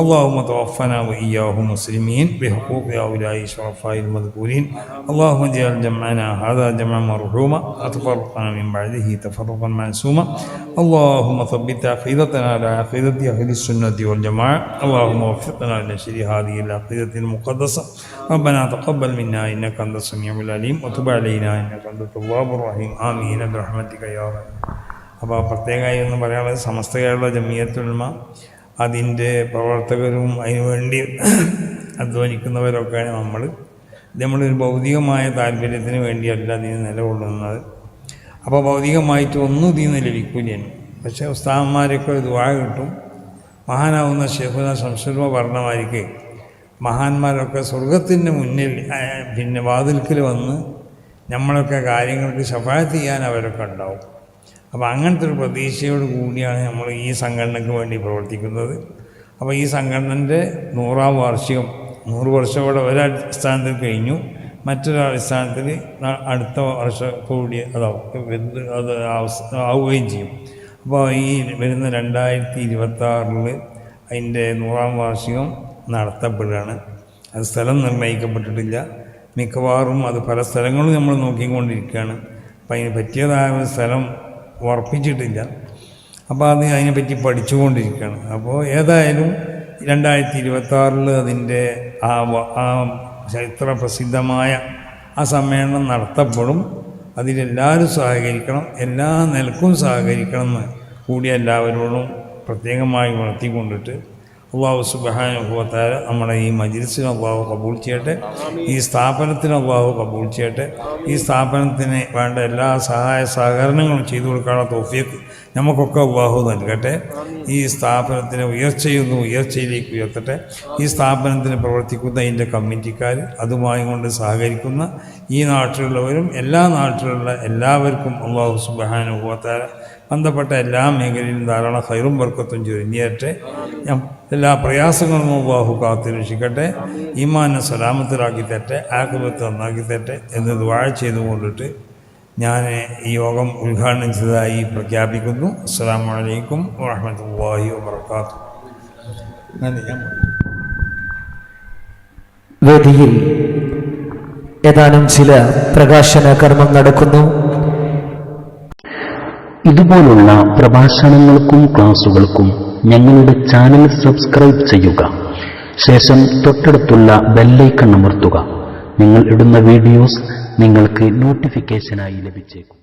اللهم توفنا وإياهم مسلمين بحقوق هؤلاء الشرفاء المذكورين اللهم اجعل جمعنا هذا جمعا مرحوما وتفرقنا من بعده تفرقا معصوما اللهم ثبت عقيدتنا على عقيدة أهل السنة والجماعة اللهم وفقنا لنشر هذه العقيدة المقدسة ربنا تقبل منا إنك أنت السميع العليم وتب علينا إنك أنت التواب الرحيم آمين برحمتك يا رب. അപ്പോൾ പ്രത്യേകമായി എന്ന് പറയാനുള്ളത് സമസ്ത കേരള ജമിയത്തുൽ ഉലമ അതിൻ്റെ പ്രവർത്തകരും അതിനുവേണ്ടി അധ്വാനിക്കുന്നവരൊക്കെയാണ് നമ്മളൊരു ഭൗതികമായ താല്പര്യത്തിന് വേണ്ടിയല്ല ഇതിന് നിലകൊള്ളുന്നത്. അപ്പോൾ ഭൗതികമായിട്ട് ഒന്നും ഇതിന് ലഭിക്കില്ല. പക്ഷേ ഉസ്താദന്മാരൊക്കെ ഒരു ദുആ കിട്ടും. മഹാനാവുന്ന ശൈഖുന ശംസുൽ പറഞ്ഞമാർക്ക് മഹാന്മാരൊക്കെ സ്വർഗത്തിൻ്റെ മുന്നിൽ വാതിൽക്കൽ വന്ന് നമ്മളൊക്കെ കാര്യങ്ങൾക്ക് ശഫാഅത്ത് ചെയ്യാൻ അവരൊക്കെ ഉണ്ടാവും. അപ്പോൾ അങ്ങനത്തെ ഒരു പ്രതീക്ഷയോട് കൂടിയാണ് നമ്മൾ ഈ സംഘടനയ്ക്ക് വേണ്ടി പ്രവർത്തിക്കുന്നത്. അപ്പോൾ ഈ സംഘടനൻ്റെ 100ാം വാർഷികം 100 വർഷം ഇവിടെ ഒരടിസ്ഥാനത്തിൽ കഴിഞ്ഞു, മറ്റൊരടിസ്ഥാനത്തിൽ അടുത്ത വർഷത്തോടെ അത് ആവുകയും ചെയ്യും. അപ്പോൾ ഈ വരുന്ന 2026 അതിൻ്റെ 100ാം വാർഷികം നടത്തപ്പെടുകയാണ്. അത് സ്ഥലം നിർണ്ണയിക്കപ്പെട്ടിട്ടില്ല. മിക്കവാറും അത് പല സ്ഥലങ്ങളും നമ്മൾ നോക്കിക്കൊണ്ടിരിക്കുകയാണ്. അപ്പോൾ അതിന് പറ്റിയതായ ഒരു സ്ഥലം ഉറപ്പിച്ചിട്ടില്ല. അപ്പോൾ അതിനെപ്പറ്റി പഠിച്ചുകൊണ്ടിരിക്കുകയാണ്. അപ്പോൾ ഏതായാലും 2026 അതിൻ്റെ ആ ചരിത്ര പ്രസിദ്ധമായ ആ സമ്മേളനം നടത്തപ്പെടും. അതിലെല്ലാവരും സഹകരിക്കണം, എല്ലാ നിലക്കും സഹകരിക്കണം എന്ന് കൂടി എല്ലാവരോടും പ്രത്യേകമായി ഉണർത്തിക്കൊണ്ടിട്ട് അള്ളാഹു സുബ്ഹാനഹു വ തആല നമ്മുടെ ഈ മജ്ലിസിനെ അള്ളാഹു കബൂൽ ചെയ്യട്ടെ, ഈ സ്ഥാപനത്തിന് അള്ളാഹു കബൂൽ ചെയ്യട്ടെ. ഈ സ്ഥാപനത്തിന് വേണ്ട എല്ലാ സഹായ സഹകരണങ്ങളും ചെയ്തു കൊടുക്കാനുള്ള തൗഫീഖ് നമുക്കൊക്കെ അള്ളാഹു നൽകട്ടെ. ഈ സ്ഥാപനത്തിന് ഉയർച്ചയിലേക്ക് ഉയർത്തട്ടെ. ഈ സ്ഥാപനത്തിന് പ്രവർത്തിക്കുന്ന അതിൻ്റെ കമ്മിറ്റിക്കാർ, അതുമായി കൊണ്ട് സഹകരിക്കുന്ന ഈ നാട്ടിലുള്ളവരും എല്ലാ നാട്ടിലുള്ള എല്ലാവർക്കും അള്ളാഹു സുബ്ഹാനഹു വ തആല ബന്ധപ്പെട്ട എല്ലാ മേഖലയിലും ധാരാളം ഖൈറും ബർക്കത്തും ചൊരിഞ്ഞേറ്റെ. എല്ലാ പ്രയാസങ്ങളും അല്ലാഹു കാത്തുരക്ഷിക്കട്ടെ, ഈമാനെ സലാമത്തിലാക്കി തരട്ടെ, ആഖിബത്ത് നന്നാക്കി തരട്ടെ എന്ന് ദുആ ചെയ്തുകൊണ്ടിട്ട് ഞാൻ ഈ യോഗം ഉദ്ഘാടനം ചെയ്തതായി പ്രഖ്യാപിക്കുന്നു. അസ്സലാമു അലൈക്കും വറഹ്മത്തുള്ളാഹി വബറകാതുഹു. വേദിയിൽ ഏതാനും ചില പ്രകാശന കർമ്മം നടക്കുന്നു. ഇതുപോലുള്ള പ്രഭാഷണങ്ങൾക്കും ക്ലാസുകൾക്കും ഞങ്ങളുടെ ചാനൽ സബ്സ്ക്രൈബ് ചെയ്യുക. ശേഷം തൊട്ടടുത്തുള്ള ബെല്ലൈക്കൺ അമർത്തുക. നിങ്ങൾ ഇടുന്ന വീഡിയോസ് നിങ്ങൾക്ക് നോട്ടിഫിക്കേഷനായി ലഭിച്ചേക്കും.